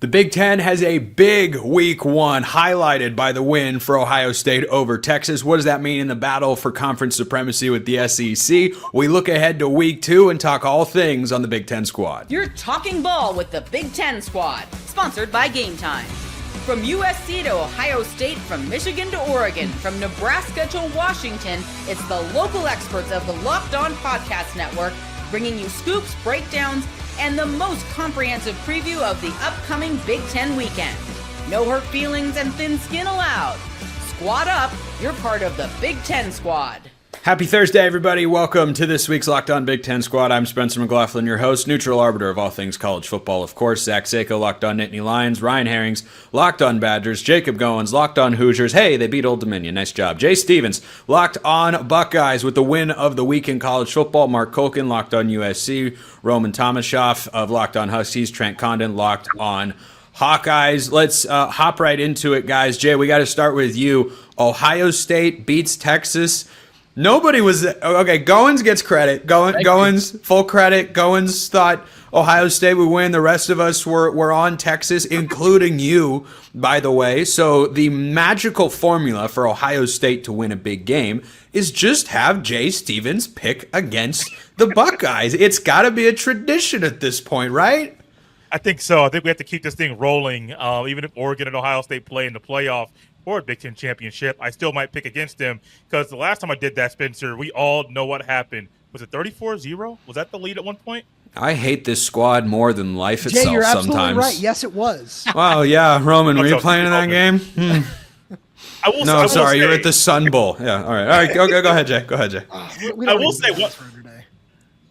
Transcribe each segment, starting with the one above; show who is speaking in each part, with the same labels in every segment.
Speaker 1: The Big Ten has a big week one, highlighted by the win for Ohio State over Texas. What does that mean in the battle for conference supremacy with the SEC? We look ahead to week two and talk all things on the Big Ten Squad.
Speaker 2: You're talking ball with the Big Ten Squad, sponsored by Game Time. From USC to Ohio State, from Michigan to Oregon, from Nebraska to Washington, it's the local experts of the Locked On Podcast Network bringing you scoops, breakdowns, and the most comprehensive preview of the upcoming Big Ten weekend. No hurt feelings and thin skin allowed. Squad up, you're part of the Big Ten Squad.
Speaker 1: Happy Thursday, everybody. Welcome to this week's Locked On Big Ten Squad. I'm Spencer McLaughlin, your host, neutral arbiter of all things college football, of course. Zach Sako, Locked On Nittany Lions. Ryan Herrings, Locked On Badgers. Jacob Goins, Locked On Hoosiers. Hey, they beat Old Dominion. Nice job. Jay Stevens, Locked On Buckeyes with the win of the week in college football. Mark Colkin, Locked On USC. Roman Tomashoff of Locked On Huskies. Trent Condon, Locked On Hawkeyes. Let's hop right into it, guys. Jay, we got to start with you. Ohio State beats Texas. Nobody was okay. Goins gets credit. Goins full credit. Goins thought Ohio State would win. The rest of us were on Texas, including you, by the way. So the magical formula for Ohio State to win a big game is just have Jay Stevens pick against the Buckeyes. It's got to be a tradition at this point, right?
Speaker 3: I think so. I think we have to keep this thing rolling. Even if Oregon and Ohio State play in the playoff or a Big Ten championship, I still might pick against them because the last time I did that, Spencer, we all know what happened. Was it 34-0? Was that the lead at one point?
Speaker 1: I hate this squad more than life itself.
Speaker 4: Jay, you're
Speaker 1: sometimes.
Speaker 4: absolutely right. Yes, it was.
Speaker 1: Wow, yeah, Roman, were you playing in that game? No, sorry, you're at the Sun Bowl. Yeah, all right. Go ahead, Jay.
Speaker 3: I will say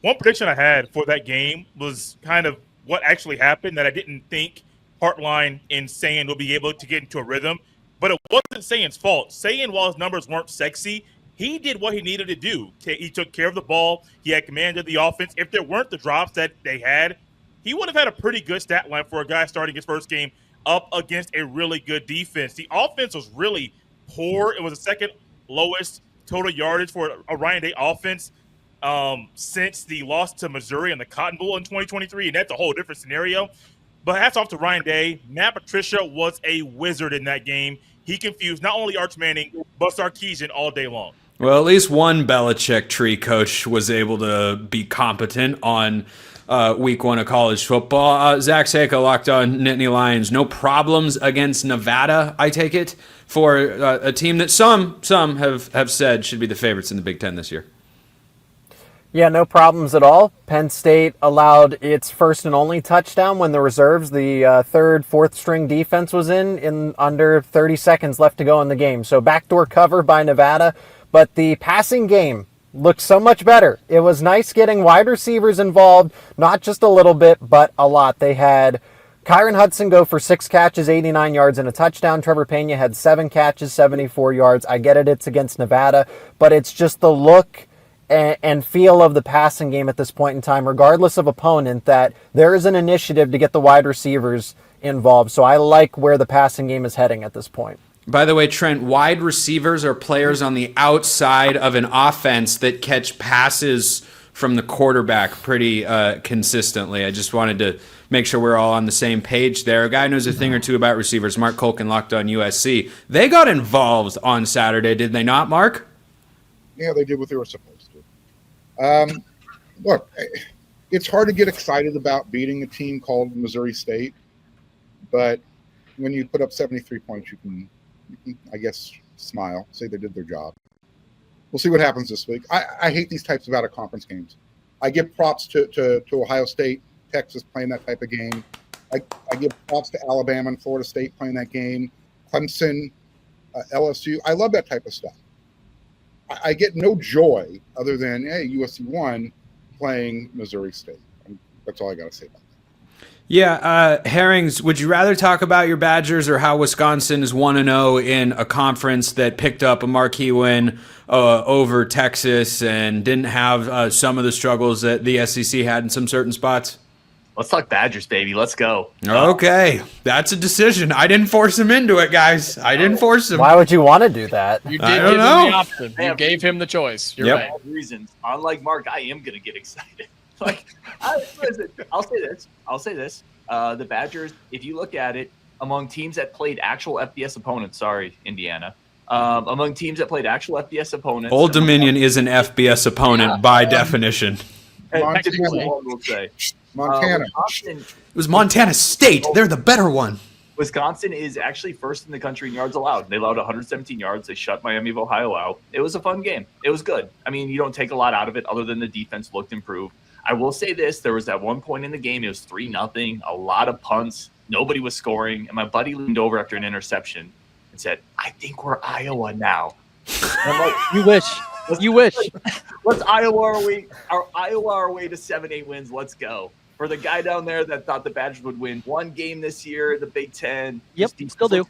Speaker 3: one prediction I had for that game was kind of what actually happened that I didn't think Hartline and Sayin will be able to get into a rhythm. But it wasn't Sayin's fault. Sayin, while his numbers weren't sexy, he did what he needed to do. He took care of the ball. He had command of the offense. If there weren't the drops that they had, he would have had a pretty good stat line for a guy starting his first game up against a really good defense. The offense was really poor. It was the second lowest total yardage for a Ryan Day offense since the loss to Missouri in the Cotton Bowl in 2023, and that's a whole different scenario. But hats off to Ryan Day. Matt Patricia was a wizard in that game. He confused not only Arch Manning, but Sarkisian all day long.
Speaker 1: Well, at least one Belichick tree coach was able to be competent on week one of college football. Zach Sako, Locked On Nittany Lions. No problems against Nevada, I take it, for a team that some have said should be the favorites in the Big Ten this year.
Speaker 5: Yeah, no problems at all. Penn State allowed its first and only touchdown when the reserves, the third, fourth string defense was in under 30 seconds left to go in the game. So backdoor cover by Nevada, but the passing game looked so much better. It was nice getting wide receivers involved, not just a little bit, but a lot. They had Kyron Hudson go for 6 catches, 89 yards, and a touchdown. Trevor Pena had 7 catches, 74 yards. I get it, it's against Nevada, but it's just the look and feel of the passing game at this point in time, regardless of opponent, that there is an initiative to get the wide receivers involved. So I like where the passing game is heading at this point.
Speaker 1: By the way, Trent, wide receivers are players on the outside of an offense that catch passes from the quarterback pretty consistently. I just wanted to make sure we're all on the same page there. A guy knows a thing or two about receivers. Mark Colkin, Locked On USC. They got involved on Saturday, did they not, Mark?
Speaker 6: Yeah, they did what they were supposed to. Look, it's hard to get excited about beating a team called Missouri State, but when you put up 73 points, you can, I guess, smile, say they did their job. We'll see what happens this week. I hate these types of out-of-conference games. I give props to Ohio State, Texas playing that type of game. I give props to Alabama and Florida State playing that game, Clemson, LSU. I love that type of stuff. I get no joy other than, hey, USC won playing Missouri State. That's all I got to say about that.
Speaker 1: Yeah, Herrings, would you rather talk about your Badgers or how Wisconsin is 1-0 in a conference that picked up a marquee win over Texas and didn't have some of the struggles that the SEC had in some certain spots?
Speaker 7: Let's talk Badgers, baby. Let's go.
Speaker 1: Okay. That's a decision. I didn't force him into it, guys. I didn't force him.
Speaker 5: Why would you want to do that?
Speaker 8: You did give him the option. You gave him the choice. You're right.
Speaker 7: Reasons. Unlike Mark, I am going to get excited. Listen, I'll say this. The Badgers, if you look at it, among teams that played actual FBS opponents, sorry, Indiana, among teams that played actual FBS opponents.
Speaker 1: Old Dominion is an FBS opponent by definition.
Speaker 6: Montana.
Speaker 7: We'll say.
Speaker 6: Montana.
Speaker 1: It was Montana State. They're the better one.
Speaker 7: Wisconsin is actually first in the country in yards allowed. They allowed 117 yards. They shut Miami of Ohio out. It was a fun game. It was good. I mean, you don't take a lot out of it other than the defense looked improved. I will say this. There was that one point in the game. It was 3-0, a lot of punts. Nobody was scoring. And my buddy leaned over after an interception and said, I think we're Iowa now. And I'm like,
Speaker 4: You wish. You wish.
Speaker 7: let's Iowa our way to 7-8 wins. Let's go. For the guy down there that thought the Badgers would win one game this year in the Big Ten.
Speaker 4: Yep, still do.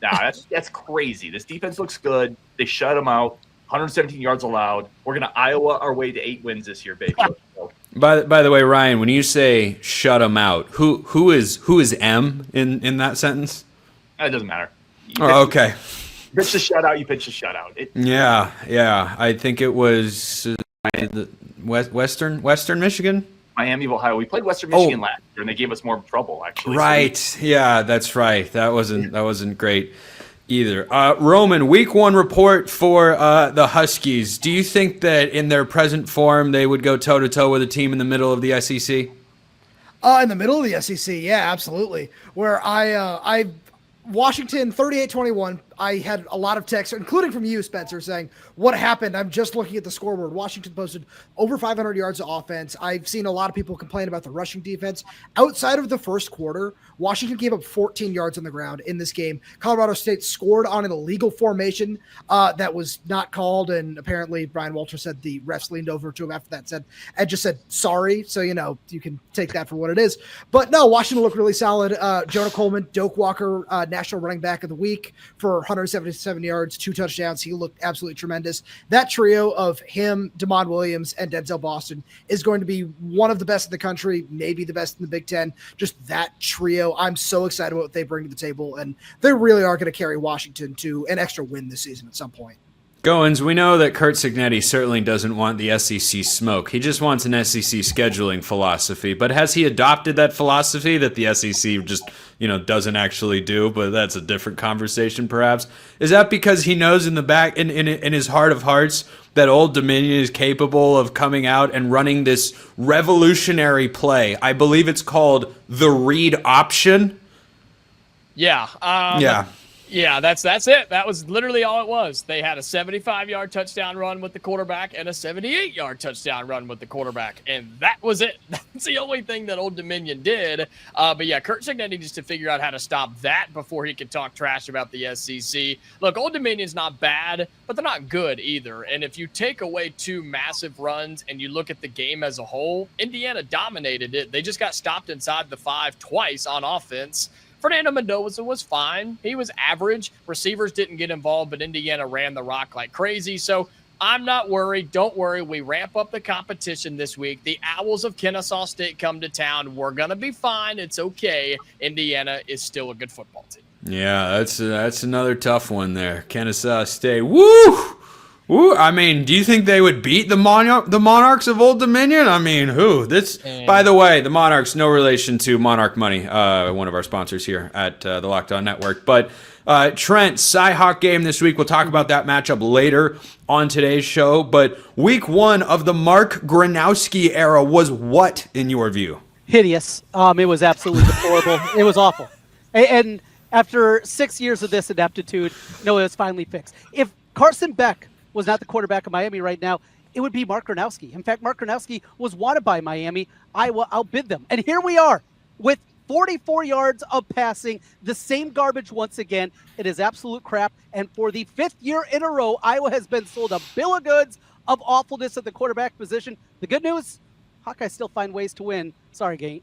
Speaker 7: Nah, that's crazy. This defense looks good. They shut them out. 117 yards allowed. We're going to Iowa our way to 8 wins this year, baby.
Speaker 1: By the way, Ryan, when you say shut them out, who is M in that sentence?
Speaker 7: It doesn't matter.
Speaker 1: Okay.
Speaker 7: Pitch the shutout, you pitch the shutout.
Speaker 1: Yeah. I think it was Western Michigan.
Speaker 7: Miami of Ohio. We played Western Michigan last year, and they gave us more trouble, actually.
Speaker 1: Right. So yeah, that's right. That wasn't great either. Roman, week 1 report for the Huskies. Do you think that in their present form they would go toe-to-toe with a team in the middle of the SEC?
Speaker 9: In the middle of the SEC, yeah, absolutely. Where I Washington 38-21. I had a lot of texts, including from you, Spencer, saying, what happened? I'm just looking at the scoreboard. Washington posted over 500 yards of offense. I've seen a lot of people complain about the rushing defense. Outside of the first quarter, Washington gave up 14 yards on the ground in this game. Colorado State scored on an illegal formation that was not called, and apparently Brian Walter said the refs leaned over to him after that and just said sorry. So, you can take that for what it is. But no, Washington looked really solid. Jonah Coleman, Doak Walker, National Running Back of the Week for 177 yards, 2 touchdowns. He looked absolutely tremendous. That trio of him, Damon Williams, and Denzel Boston is going to be one of the best in the country, maybe the best in the Big Ten. Just that trio. I'm so excited about what they bring to the table, and they really are going to carry Washington to an extra win this season at some point.
Speaker 1: Goins, we know that Kurt Cignetti certainly doesn't want the SEC smoke. He just wants an SEC scheduling philosophy. But has he adopted that philosophy that the SEC just, doesn't actually do? But that's a different conversation, perhaps. Is that because he knows in the back, in his heart of hearts, that Old Dominion is capable of coming out and running this revolutionary play? I believe it's called the read option.
Speaker 8: Yeah. Yeah, that's it. That was literally all it was. They had a 75-yard touchdown run with the quarterback and a 78-yard touchdown run with the quarterback, and that was it. That's the only thing that Old Dominion did. But yeah, Kurt Cignetti needs to figure out how to stop that before he can talk trash about the SEC. Look, Old Dominion's not bad, but they're not good either. And if you take away 2 massive runs and you look at the game as a whole, Indiana dominated it. They just got stopped inside the 5 twice on offense. Fernando Mendoza was fine. He was average. Receivers didn't get involved, but Indiana ran the rock like crazy. So I'm not worried. Don't worry. We ramp up the competition this week. The Owls of Kennesaw State come to town. We're going to be fine. It's okay. Indiana is still a good football team.
Speaker 1: Yeah, that's another tough one there. Kennesaw State. Woo! Woo! I mean, do you think they would beat the Monarchs of Old Dominion? I mean, who? By the way, the Monarchs, no relation to Monarch Money, one of our sponsors here at the Locked On Network. But Trent, Cy-Hawk game this week. We'll talk about that matchup later on today's show. But week 1 of the Mark Gronowski era was what, in your view?
Speaker 4: Hideous. It was absolutely deplorable. It was awful. And after 6 years of this ineptitude, no, it was finally fixed. If Carson Beck was not the quarterback of Miami right now, it would be Mark Gronowski. In fact, Mark Gronowski was wanted by Miami. Iowa outbid them. And here we are with 44 yards of passing, the same garbage once again. It is absolute crap. And for the 5th year in a row, Iowa has been sold a bill of goods of awfulness at the quarterback position. The good news, Hawkeyes still find ways to win. Sorry, gang.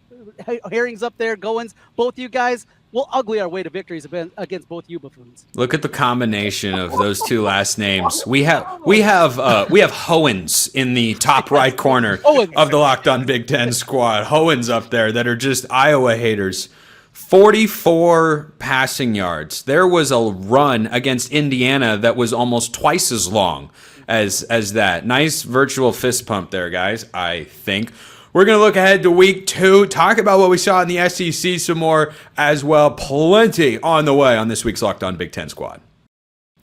Speaker 4: Herring's up there, Goins, both you guys. We'll ugly our way to victories against both you buffoons.
Speaker 1: Look at the combination of those 2 last names. We have Hoens in the top right corner of the Locked On Big Ten squad. Hoens up there that are just Iowa haters. 44 passing yards. There was a run against Indiana that was almost twice as long as that. Nice virtual fist pump there, guys, I think. We're going to look ahead to week 2, talk about what we saw in the SEC some more as well. Plenty on the way on this week's Locked On Big Ten Squad.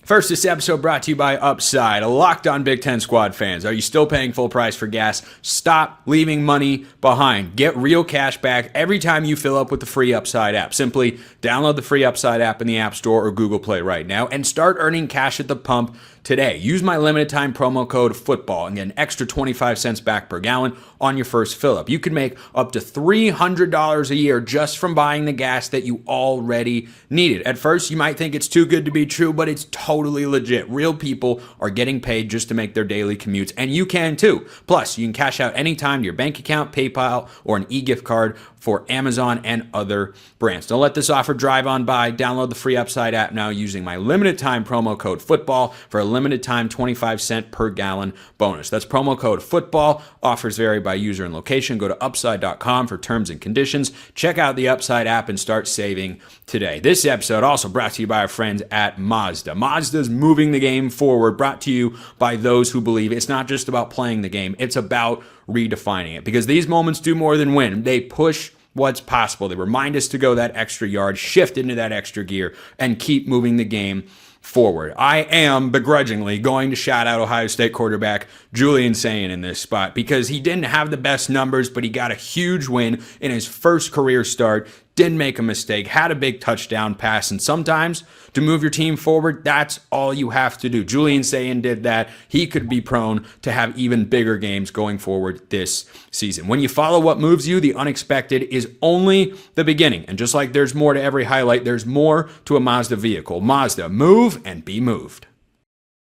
Speaker 1: First, this episode brought to you by Upside, a Locked On Big Ten Squad fans. Are you still paying full price for gas? Stop leaving money behind. Get real cash back every time you fill up with the free Upside app. Simply download the free Upside app in the App Store or Google Play right now and start earning cash at the pump today. Use my limited time promo code FOOTBALL and get an extra 25 cents back per gallon on your first fill up. You can make up to $300 a year just from buying the gas that you already needed. At first, you might think it's too good to be true, but it's totally legit. Real people are getting paid just to make their daily commutes, and you can too. Plus, you can cash out anytime to your bank account, PayPal, or an e-gift card for Amazon and other brands. Don't let this offer drive on by. Download the free Upside app now using my limited time promo code FOOTBALL for a limited time 25 cent per gallon bonus. That's promo code FOOTBALL. Offers vary by user and location. Go to upside.com for terms and conditions. Check out the Upside app and start saving today. This episode also brought to you by our friends at Mazda. Mazda's moving the game forward, brought to you by those who believe it's not just about playing the game, it's about redefining it, because these moments do more than win. They push what's possible. They remind us to go that extra yard, shift into that extra gear, and keep moving the game forward. I am begrudgingly going to shout out Ohio State quarterback Julian Sayin in this spot, because he didn't have the best numbers, but he got a huge win in his first career start, didn't make a mistake, had a big touchdown pass, and sometimes to move your team forward, that's all you have to do. Julian Sayin did that. He could be prone to have even bigger games going forward this season. When you follow what moves you, the unexpected is only the beginning. And just like there's more to every highlight, there's more to a Mazda vehicle. Mazda, move and be moved.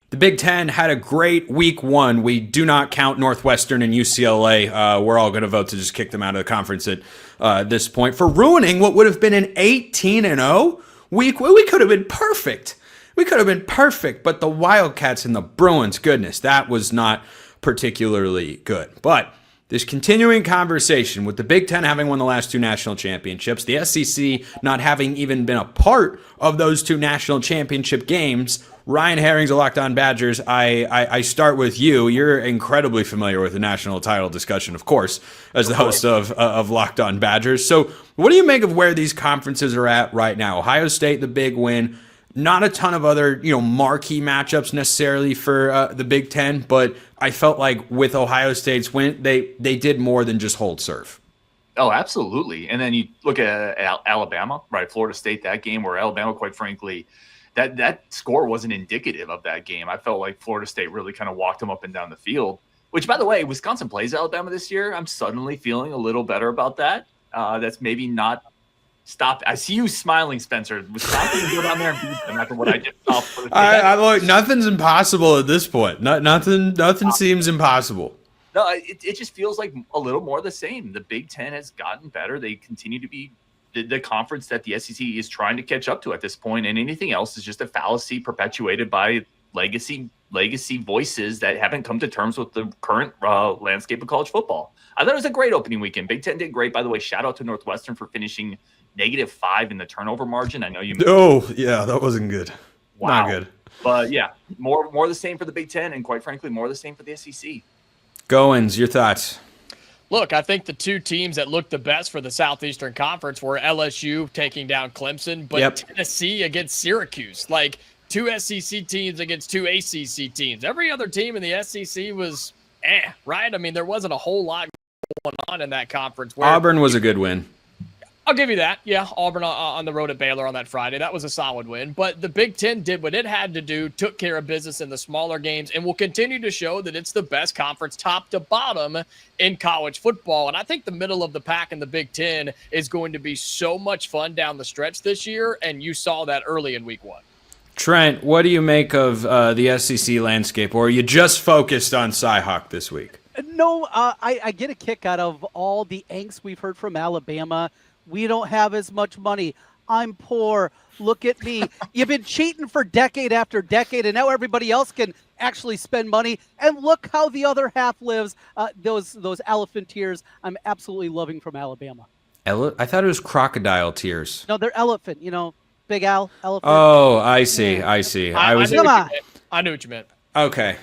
Speaker 1: The Big Ten had a great week 1. We do not count Northwestern and UCLA. We're all going to vote to just kick them out of the conference at this point for ruining what would have been an 18-0 week. We could have been perfect. We could have been perfect, but the Wildcats and the Bruins, goodness, that was not particularly good. But this continuing conversation with the Big Ten having won the last 2 national championships, the SEC not having even been a part of those 2 national championship games. Ryan Herrings of Locked On Badgers, I start with you. You're incredibly familiar with the national title discussion, of course, as the host of Locked On Badgers. So what do you make of where these conferences are at right now? Ohio State, the big win. Not a ton of other, marquee matchups necessarily for the Big Ten, but I felt like with Ohio State's win, they did more than just hold serve.
Speaker 7: Oh, absolutely. And then you look at Alabama, right? Florida State, that game where Alabama, quite frankly, that score wasn't indicative of that game. I felt like Florida State really kind of walked them up and down the field, which, by the way, Wisconsin plays Alabama this year. I'm suddenly feeling a little better about that. That's maybe not stop. I see you smiling, Spencer. Wisconsin can go down there and beat them after what I just saw.
Speaker 1: Nothing's impossible at this point. Nothing seems impossible.
Speaker 7: No, it just feels like a little more the same. The Big Ten has gotten better. They continue to be the conference that the SEC is trying to catch up to at this point, and anything else is just a fallacy perpetuated by legacy voices that haven't come to terms with the current landscape of college football. I thought it was a great opening weekend. Big Ten did great, by the way. Shout out to Northwestern for finishing -5 in the turnover margin. I know you.
Speaker 1: Oh yeah, that wasn't good.
Speaker 7: Wow.
Speaker 1: Not good.
Speaker 7: But yeah, more the same for the Big Ten, and quite frankly, more the same for the SEC.
Speaker 1: Goins, your thoughts?
Speaker 8: Look, I think the 2 teams that looked the best for the Southeastern Conference were LSU taking down Clemson, but Tennessee against Syracuse. Like 2 SEC teams against 2 ACC teams. Every other team in the SEC was right? I mean, there wasn't a whole lot going on in that conference.
Speaker 1: Auburn was a good win.
Speaker 8: I'll give you that. Yeah, Auburn on the road at Baylor on that Friday. That was a solid win. But the Big Ten did what it had to do, took care of business in the smaller games, and will continue to show that it's the best conference top to bottom in college football. And I think the middle of the pack in the Big Ten is going to be so much fun down the stretch this year, and you saw that early in week 1.
Speaker 1: Trent, what do you make of the SEC landscape, or are you just focused on Cyhawk this week?
Speaker 4: No, I get a kick out of all the angst we've heard from Alabama. We don't have as much money. I'm poor. Look at me. You've been cheating for decade after decade, and now everybody else can actually spend money. And look how the other half lives. Those elephant tears I'm absolutely loving from Alabama.
Speaker 1: I thought it was crocodile tears.
Speaker 4: No, they're elephant. Big Al, elephant.
Speaker 1: Oh, I see. I
Speaker 8: knew what you meant.
Speaker 1: Okay,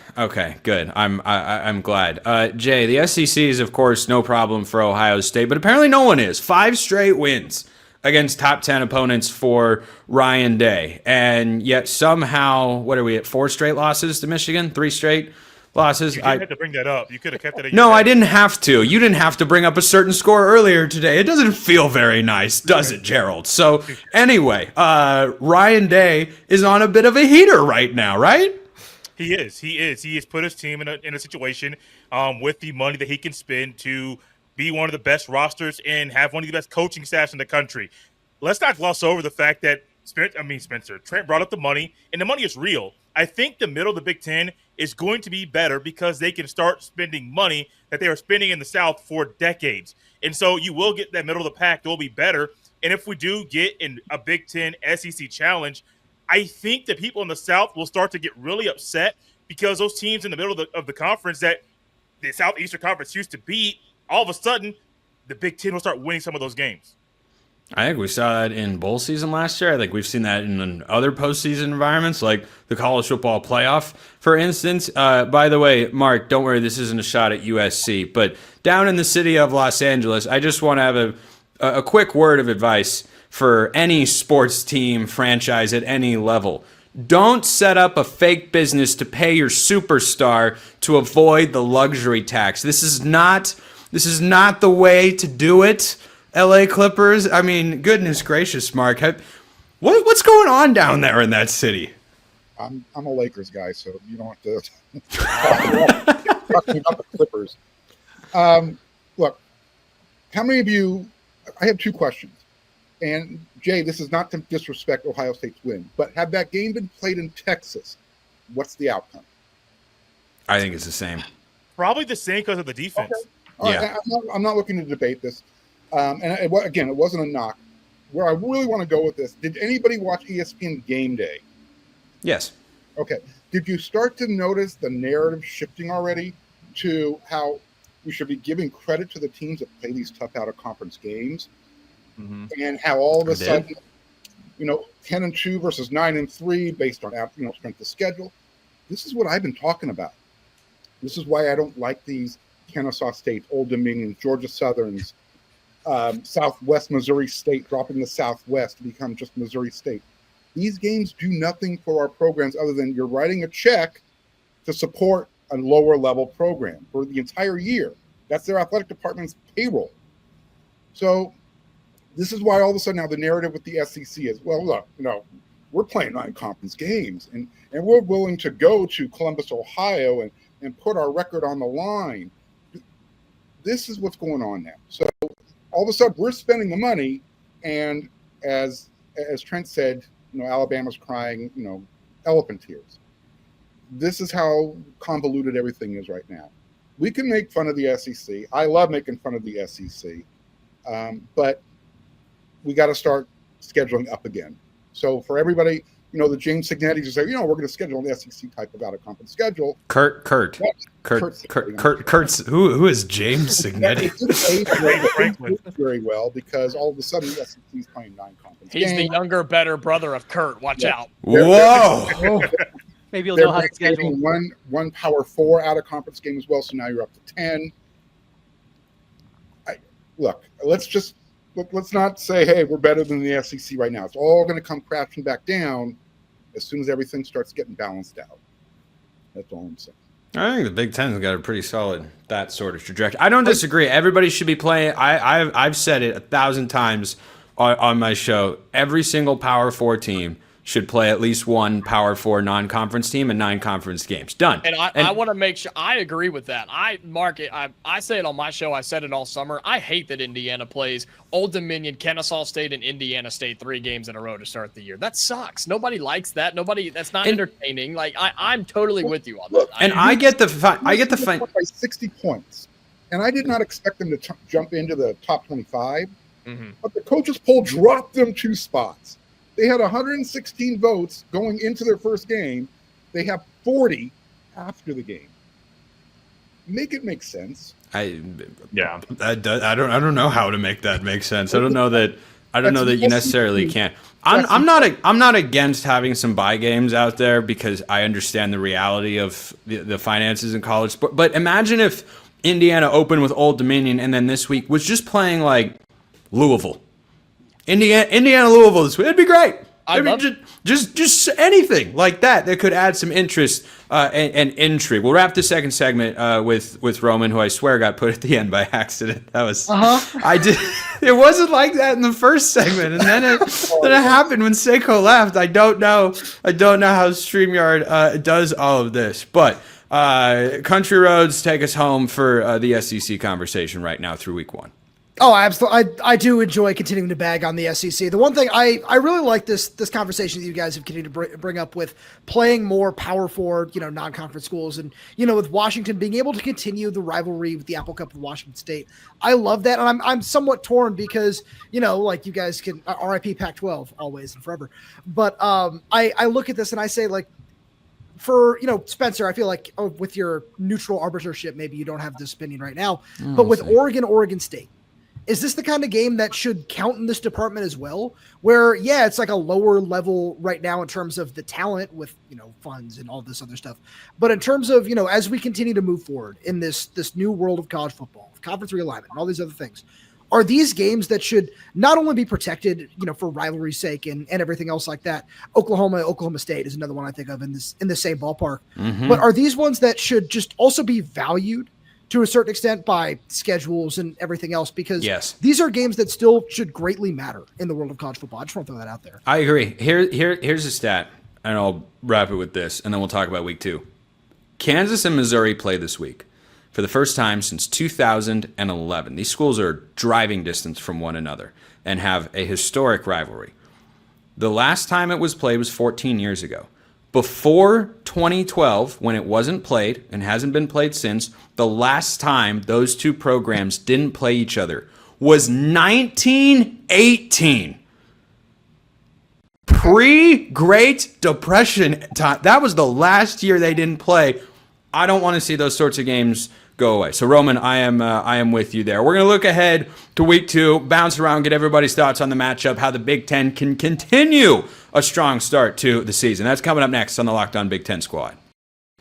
Speaker 1: good. I'm glad. Jay, the SEC is of course no problem for Ohio State, but apparently no one is. 5 straight wins against top 10 opponents for Ryan Day, and yet somehow, what are we at? 4 straight losses to Michigan? 3 straight losses?
Speaker 3: You didn't have to bring that up. You could have kept it.
Speaker 1: No, I didn't have to. You didn't have to bring up a certain score earlier today. It doesn't feel very nice, does it, Gerald? So anyway, Ryan Day is on a bit of a heater right now, right?
Speaker 3: He is. He has put his team in a situation with the money that he can spend to be one of the best rosters and have one of the best coaching staffs in the country. Let's not gloss over the fact that Spencer Trent brought up the money, and the money is real. I think the middle of the Big Ten is going to be better because they can start spending money that they were spending in the South for decades. And so you will get that middle of the pack. They'll be better. And if we do get in a Big Ten SEC challenge, I think that people in the South will start to get really upset because those teams in the middle of the conference that the Southeastern Conference used to beat, all of a sudden, the Big Ten will start winning some of those games.
Speaker 1: I think we saw that in bowl season last year. I think we've seen that in other postseason environments, like the college football playoff, for instance. By the way, Mark, don't worry, this isn't a shot at USC, but down in the city of Los Angeles, I just want to have a quick word of advice for any sports team franchise at any level. Don't set up a fake business to pay your superstar to avoid the luxury tax. This is not the way to do it. LA Clippers, I mean, goodness gracious, Mark. What's going on down there in that city?
Speaker 6: I'm a Lakers guy, so you don't have to talk to me about the Clippers. Look, how many of you – I have 2 questions. And, Jay, this is not to disrespect Ohio State's win, but had that game been played in Texas, what's the outcome?
Speaker 1: I think it's the same.
Speaker 3: Probably the same because of the defense.
Speaker 6: Okay. All right, I'm not looking to debate this. Again, it wasn't a knock. Where I really want to go with this, did anybody watch ESPN Game Day?
Speaker 1: Yes.
Speaker 6: Okay. Did you start to notice the narrative shifting already to how we should be giving credit to the teams that play these tough out-of-conference games? Mm-hmm. And how all of a sudden, 10-2 versus 9-3 based on strength of schedule. This is what I've been talking about. This is why I don't like these Kennesaw States, Old Dominions, Georgia Southerns, Southwest Missouri State dropping the Southwest to become just Missouri State. These games do nothing for our programs other than you're writing a check to support a lower level program for the entire year. That's their athletic department's payroll. So this is why all of a sudden now the narrative with the SEC is, well, look, we're playing non-conference games and we're willing to go to Columbus, Ohio and put our record on the line. This is what's going on now. So all of a sudden we're spending the money, and as Trent said, Alabama's crying, elephant tears. This is how convoluted everything is right now. We can make fun of the SEC. I love making fun of the SEC, but we got to start scheduling up again. So for everybody, the James Signettis who say, we're going to schedule an SEC type of out-of-conference schedule.
Speaker 1: Kurt's who is James Signetti?
Speaker 6: Very well, because all of a sudden the SEC is playing non-conference.
Speaker 8: He's the younger, better brother of Kurt. Watch out!
Speaker 1: Whoa!
Speaker 4: Maybe you'll know how to schedule
Speaker 6: one Power 4 out-of-conference game as well. So now you're up to 10. Let's not say, hey, we're better than the SEC right now. It's all going to come crashing back down as soon as everything starts getting balanced out. That's all I'm saying.
Speaker 1: I think the Big Ten's got a pretty solid that sort of trajectory. I don't disagree. Everybody should be playing. I've said it 1,000 times on my show. Every single Power 4 team should play at least one Power 4 non-conference team in 9 conference games. Done.
Speaker 8: And I want to make sure I agree with that. I say it on my show. I said it all summer. I hate that Indiana plays Old Dominion, Kennesaw State, and Indiana State 3 games in a row to start the year. That sucks. Nobody likes that. That's not entertaining. Like I'm totally with you on that.
Speaker 1: And I get the fight
Speaker 6: by 60 points, and I did not expect them to jump into the top 25. Mm-hmm. But the coaches poll dropped them 2 spots. They had 116 votes going into their first game. They have 40 after the game. Make it make sense.
Speaker 1: I don't know how to make that make sense. I don't know that I don't know that you necessarily can. I'm not against having some bye games out there because I understand the reality of the finances in college sport. But imagine if Indiana opened with Old Dominion and then this week was just playing like Louisville. Indiana Louisville this week. It'd be great. Just anything like that could add some interest and intrigue. We'll wrap the second segment with Roman, who I swear got put at the end by accident. That was I did. It wasn't like that in the first segment, and then it happened when Seiko left. I don't know how StreamYard does all of this, but Country Roads, take us home for the SEC conversation right now through week 1.
Speaker 9: Oh, absolutely. I do enjoy continuing to bag on the SEC. The one thing I really like this conversation that you guys have continued to bring up with playing more Power 4, non-conference schools, and with Washington being able to continue the rivalry with the Apple Cup of Washington State. I love that, and I'm somewhat torn because like you guys can RIP Pac-12 always and forever. But I look at this and I say like, for Spencer, I feel like with your neutral arbitratorship, maybe you don't have this opinion right now, but with Oregon State. Is this the kind of game that should count in this department as well? Where, it's like a lower level right now in terms of the talent with, funds and all this other stuff. But in terms of, as we continue to move forward in this new world of college football, conference realignment, and all these other things, are these games that should not only be protected, for rivalry's sake and everything else like that? Oklahoma State is another one I think of in the same ballpark. Mm-hmm. But are these ones that should just also be valued to a certain extent by schedules and everything else, because these are games that still should greatly matter in the world of college football. I just want to throw that out there.
Speaker 1: I agree. Here's a stat, and I'll wrap it with this, and then we'll talk about week 2. Kansas and Missouri play this week for the first time since 2011. These schools are driving distance from one another and have a historic rivalry. The last time it was played was 14 years ago. Before 2012, when it wasn't played and hasn't been played since, the last time those two programs didn't play each other was 1918. Pre-Great Depression time. That was the last year they didn't play. I don't want to see those sorts of games go away. So, Roman, I am with you there. We're going to look ahead to week 2, bounce around, get everybody's thoughts on the matchup, how the Big Ten can continue a strong start to the season. That's coming up next on the Locked On Big Ten Squad.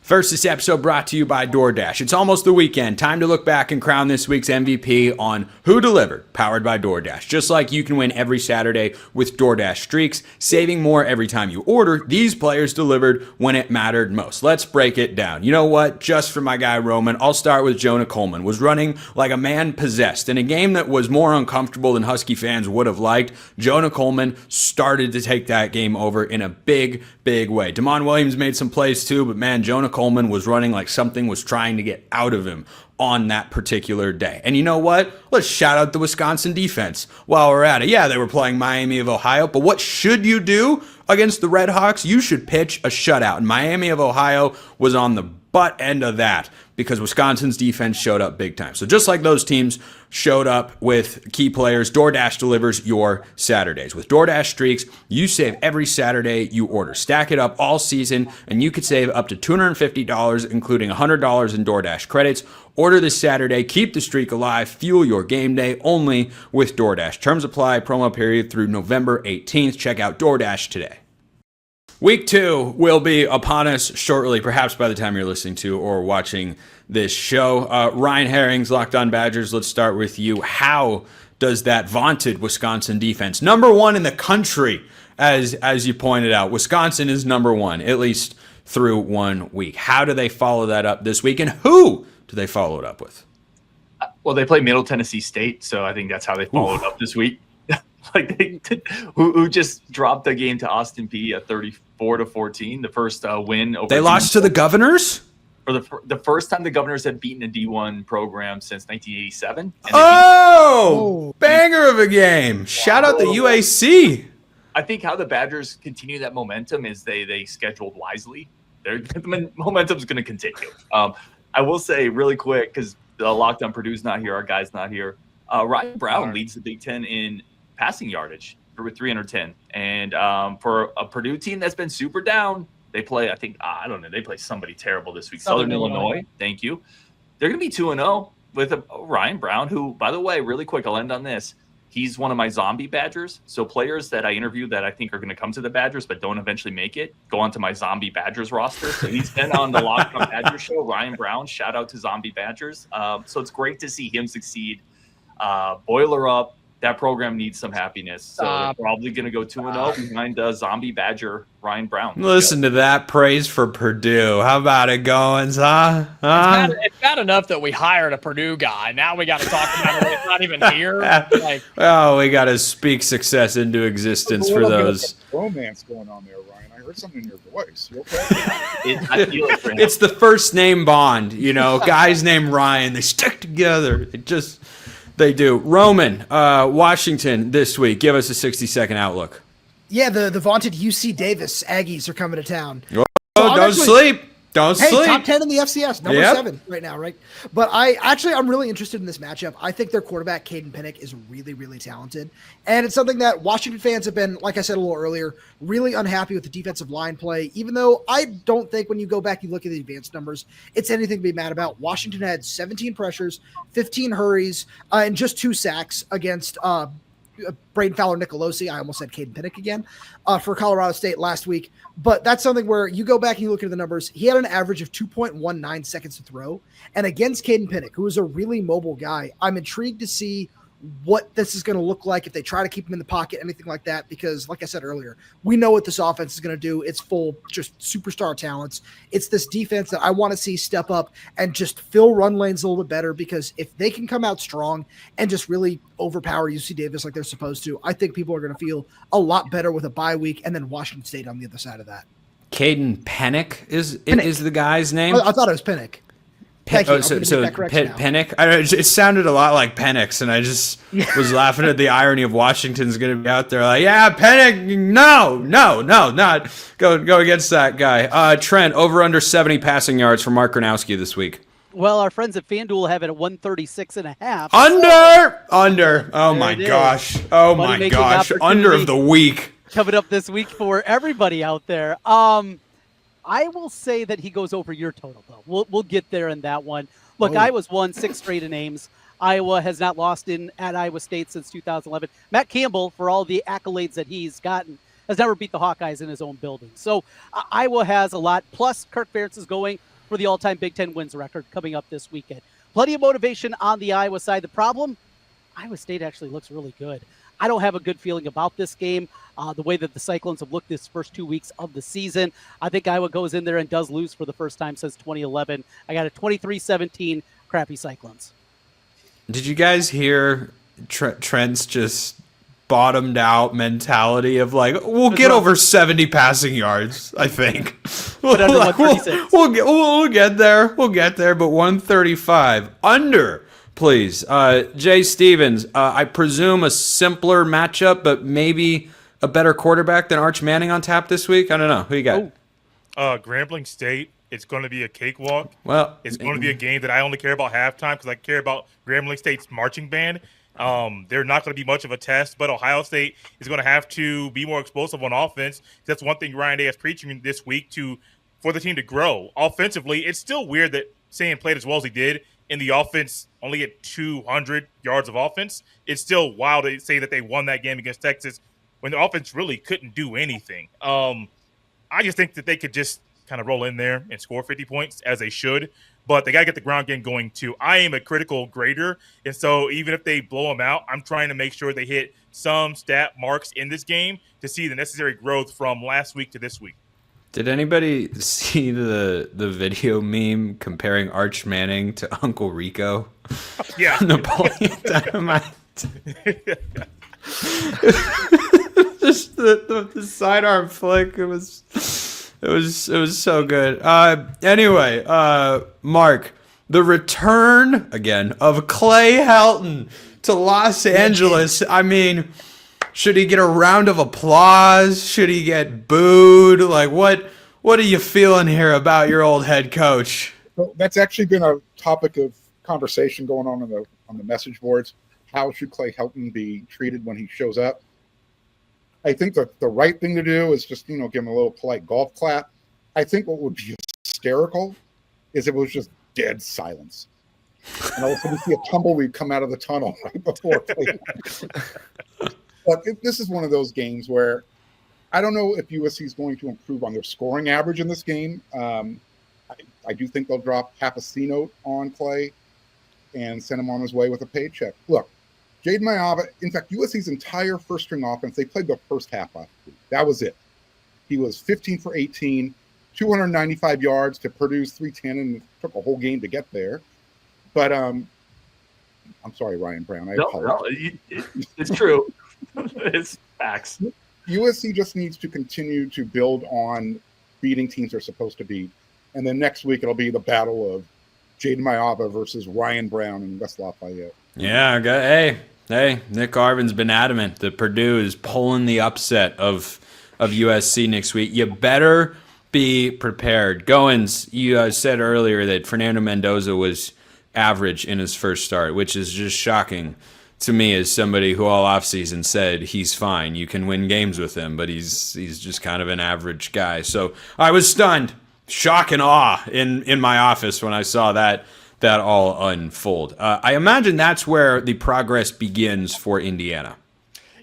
Speaker 1: First, this episode brought to you by DoorDash. It's almost the weekend. Time to look back and crown this week's MVP on Who Delivered, powered by DoorDash. Just like you can win every Saturday with DoorDash Streaks, saving more every time you order, these players delivered when it mattered most. Let's break it down. You know what? Just for my guy Roman, I'll start with Jonah Coleman. Was running like a man possessed. In a game that was more uncomfortable than Husky fans would have liked, Jonah Coleman started to take that game over in a big way. Damon Williams made some plays too, but man, Jonah Coleman was running like something was trying to get out of him on that particular day. And you know what? Let's shout out the Wisconsin defense while we're at it. Yeah, they were playing Miami of Ohio, but what should you do against the Red Hawks? You should pitch a shutout. And Miami of Ohio was on the butt end of that because Wisconsin's defense showed up big time. So just like those teams showed up with key players, DoorDash delivers your Saturdays. With DoorDash Streaks, you save every Saturday you order. Stack it up all season, and you could save up to $250, including $100 in DoorDash credits. Order this Saturday. Keep the streak alive. Fuel your game day only with DoorDash. Terms apply. Promo period through November 18th. Check out DoorDash today. Week 2 will be upon us shortly, perhaps by the time you're listening to or watching this show. Ryan Herrings, Locked On Badgers, let's start with you. How does that vaunted Wisconsin defense, number 1 in the country, as you pointed out, Wisconsin is number 1, at least through 1 week. How do they follow that up this week, and who do they follow it up with?
Speaker 7: Well, they play Middle Tennessee State, so I think that's how they followed up this week. Who just dropped the game to Austin Peay at 34-14, the first win over.
Speaker 1: They lost to the Governors?
Speaker 7: For the first time the Governors had beaten a D1 program since 1987.
Speaker 1: Banger of a game. Wow. Shout out the UAC.
Speaker 7: I think how the Badgers continue that momentum is they scheduled wisely. The momentum's going to continue. I will say really quick, because the Locked On Purdue's not here, our guy's not here. Ryan Brown leads the Big Ten in passing yardage with 310. And for a Purdue team that's been super down, they play, they play somebody terrible this week. Southern Illinois. Thank you. They're going to be 2-0 with Ryan Brown, who, by the way, really quick, I'll end on this. He's one of my zombie Badgers. So players that I interview that I think are going to come to the Badgers but don't eventually make it go onto my zombie Badgers roster. So he's been on the Locked On Badgers show. Ryan Brown, shout out to zombie Badgers. So it's great to see him succeed. Boiler up. That program needs some happiness. So they're probably going to go 2-0 behind zombie Badger Ryan Brown.
Speaker 1: Listen to that praise for Purdue. How about it, Goins, huh?
Speaker 8: It's bad enough that we hired a Purdue guy. Now we got to talk about it. It's not even here.
Speaker 1: We got to speak success into existence for those.
Speaker 6: Romance going on there, Ryan. I heard something in your voice. You okay?
Speaker 7: I feel it for him.
Speaker 1: It's the first name bond. Guys named Ryan. They stick together. They do. Roman, Washington this week. Give us a 60-second outlook.
Speaker 9: Yeah, the vaunted UC Davis Aggies are coming to town.
Speaker 1: Don't sleep. Don't sleep.
Speaker 9: Top 10 in the FCS, number 7 right now, right? But I'm really interested in this matchup. I think their quarterback, Caden Pinnock, is really, really talented. And it's something that Washington fans have been, like I said a little earlier, really unhappy with the defensive line play, even though I don't think when you go back and look at the advanced numbers, it's anything to be mad about. Washington had 17 pressures, 15 hurries, and just 2 sacks against Braden Fowler-Nicolosi. I almost said Caden Pinnock again for Colorado State last week. But that's something where you go back and you look at the numbers. He had an average of 2.19 seconds to throw. And against Caden Pinnock, who is a really mobile guy, I'm intrigued to see what this is going to look like if they try to keep him in the pocket, anything like that. Because like I said earlier, we know what this offense is going to do. It's full just superstar talents. It's this defense that I want to see step up and just fill run lanes a little bit better, because if they can come out strong and just really overpower UC Davis like they're supposed to, I think people are going to feel a lot better with a bye week and then Washington State on the other side of that.
Speaker 1: Caden Pinnock is the guy's name?
Speaker 9: I thought it was Pinnock.
Speaker 1: Pinnock. It sounded a lot like Penix, and I just was laughing at the irony of Washington's going to be out there like, yeah, Pinnock, no, not go against that guy. Trent, over under 70 passing yards for Mark Gronowski this week.
Speaker 4: Well, our friends at FanDuel have it at 136.5.
Speaker 1: Under. Oh my gosh. Under of the week.
Speaker 4: Coming up this week for everybody out there. I will say that he goes over your total, though. We'll get there in that one. Look, Iowa's won 6 straight in Ames. Iowa has not lost at Iowa State since 2011. Matt Campbell, for all the accolades that he's gotten, has never beat the Hawkeyes in his own building. So Iowa has a lot. Plus, Kirk Ferentz is going for the all-time Big Ten wins record coming up this weekend. Plenty of motivation on the Iowa side. The problem, Iowa State actually looks really good. I don't have a good feeling about this game, the way that the Cyclones have looked this first 2 weeks of the season. I think Iowa goes in there and does lose for the first time since 2011. I got a 23-17 crappy Cyclones.
Speaker 1: Did you guys hear Trent's just bottomed out mentality of like, we'll get over 70 passing yards, I think.
Speaker 4: But under 136.
Speaker 1: We'll get there. But 135 under. Please. Jay Stevens, I presume a simpler matchup, but maybe a better quarterback than Arch Manning on tap this week? I don't know. Who you got?
Speaker 3: Grambling State. It's going to be a cakewalk.
Speaker 1: Well,
Speaker 3: it's going to be a game that I only care about halftime because I care about Grambling State's marching band. They're not going to be much of a test, but Ohio State is going to have to be more explosive on offense. That's one thing Ryan Day is preaching this week for the team to grow. Offensively, it's still weird that Sand played as well as he did. In the offense, only at 200 yards of offense. It's still wild to say that they won that game against Texas when the offense really couldn't do anything. I just think that they could just kind of roll in there and score 50 points as they should, but they got to get the ground game going too. I am a critical grader, and so even if they blow them out, I'm trying to make sure they hit some stat marks in this game to see the necessary growth from last week to this week.
Speaker 1: Did anybody see the video meme comparing Arch Manning to Uncle Rico?
Speaker 3: Yeah.
Speaker 1: Napoleon Dynamite. Just the sidearm flick. It was so good. Anyway, Mark, the return again of Clay Helton to Los Angeles. I mean, should he get a round of applause? Should he get booed? Like, what are you feeling here about your old head coach?
Speaker 6: Well, that's actually been a topic of conversation going on the message boards. How should Clay Helton be treated when he shows up? I think that the right thing to do is just, give him a little polite golf clap. I think what would be hysterical is if it was just dead silence. and all of a sudden you see a tumbleweed come out of the tunnel right before. But this is one of those games where I don't know if USC is going to improve on their scoring average in this game. I do think they'll drop half a C note on Clay and send him on his way with a paycheck. Look, Jaden Mayava, in fact, USC's entire first-string offense, they played the first half last week. That was it. He was 15 for 18, 295 yards to Purdue's 310, and it took a whole game to get there. But I'm sorry, Ryan Brown. I apologize.
Speaker 7: It's true. It's facts.
Speaker 6: USC just needs to continue to build on beating teams they're supposed to beat. And then next week it'll be the battle of Jaden Mayava versus Ryan Brown in West Lafayette.
Speaker 1: Yeah, hey, Nick Garvin's been adamant that Purdue is pulling the upset of USC next week. You better be prepared. Goins, you said earlier that Fernando Mendoza was average in his first start, which is just shocking to me as somebody who all offseason said he's fine. You can win games with him, but he's just kind of an average guy. So I was stunned, shock and awe in my office when I saw that all unfold. I imagine that's where the progress begins for Indiana.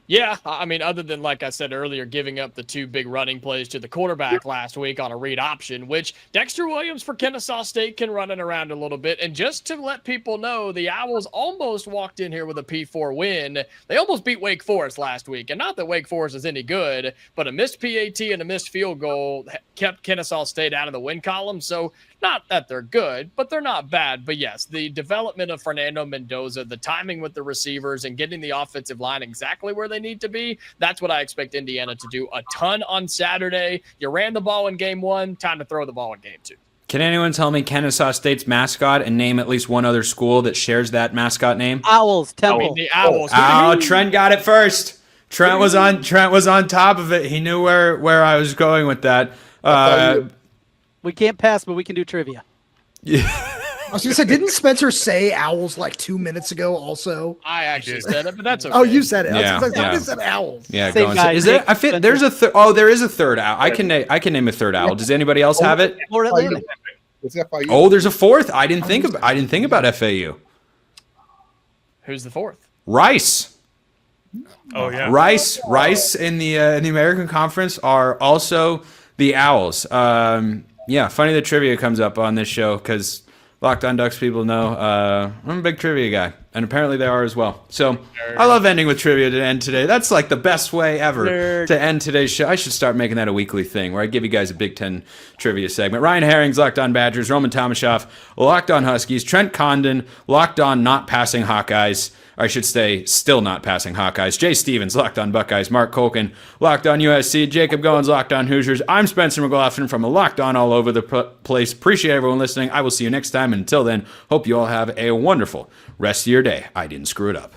Speaker 8: Yeah, I mean, other than, like I said earlier, giving up the 2 big running plays to the quarterback last week on a read option, which Dexter Williams for Kennesaw State can run it around a little bit. And just to let people know, the Owls almost walked in here with a P4 win. They almost beat Wake Forest last week. And not that Wake Forest is any good, but a missed PAT and a missed field goal kept Kennesaw State out of the win column. So not that they're good, but they're not bad. But yes, the development of Fernando Mendoza, the timing with the receivers, and getting the offensive line exactly where they need to be, that's what I expect Indiana to do a ton on Saturday. You ran the ball in game 1, time to throw the ball in game 2.
Speaker 1: Can anyone tell me Kennesaw State's mascot and name at least one other school that shares that mascot name?
Speaker 4: Owls, Temple.
Speaker 8: I mean, the Owls.
Speaker 1: Oh, Trent got it first. Trent was on top of it. He knew where I was going with that.
Speaker 4: We can't pass, but we can do trivia.
Speaker 1: Yeah.
Speaker 9: I was going to say, didn't Spencer say Owls like 2 minutes ago also?
Speaker 8: I actually said it, but that's okay.
Speaker 9: Oh, you said it.
Speaker 1: Yeah,
Speaker 9: I said Owls.
Speaker 1: Yeah,
Speaker 4: Same
Speaker 1: go on.
Speaker 4: guy,
Speaker 1: Is there? There's a third. Oh, there is a third owl. I can name a third owl. Does anybody else have it?
Speaker 4: Or Atlanta.
Speaker 6: It's FIU.
Speaker 1: Oh, there's a fourth. I didn't think about FAU.
Speaker 8: Who's the fourth?
Speaker 1: Rice.
Speaker 3: Oh yeah.
Speaker 1: Rice in the American Conference are also the Owls. Yeah, funny that trivia comes up on this show because Locked On Ducks people know I'm a big trivia guy, and apparently they are as well. So I love ending with trivia to end today. That's like the best way ever to end today's show. I should start making that a weekly thing where I give you guys a Big Ten trivia segment. Ryan Herring's Locked On Badgers, Roman Tomashoff, Locked On Huskies, Trent Condon, Locked On Not Passing Hawkeyes. Or I should say, still not passing Hawkeyes. Jay Stevens, Locked On Buckeyes. Mark Colkin, Locked On USC. Jacob Goins, Locked On Hoosiers. I'm Spencer McLaughlin from a Locked On all over the place. Appreciate everyone listening. I will see you next time. And until then, hope you all have a wonderful rest of your day. I didn't screw it up.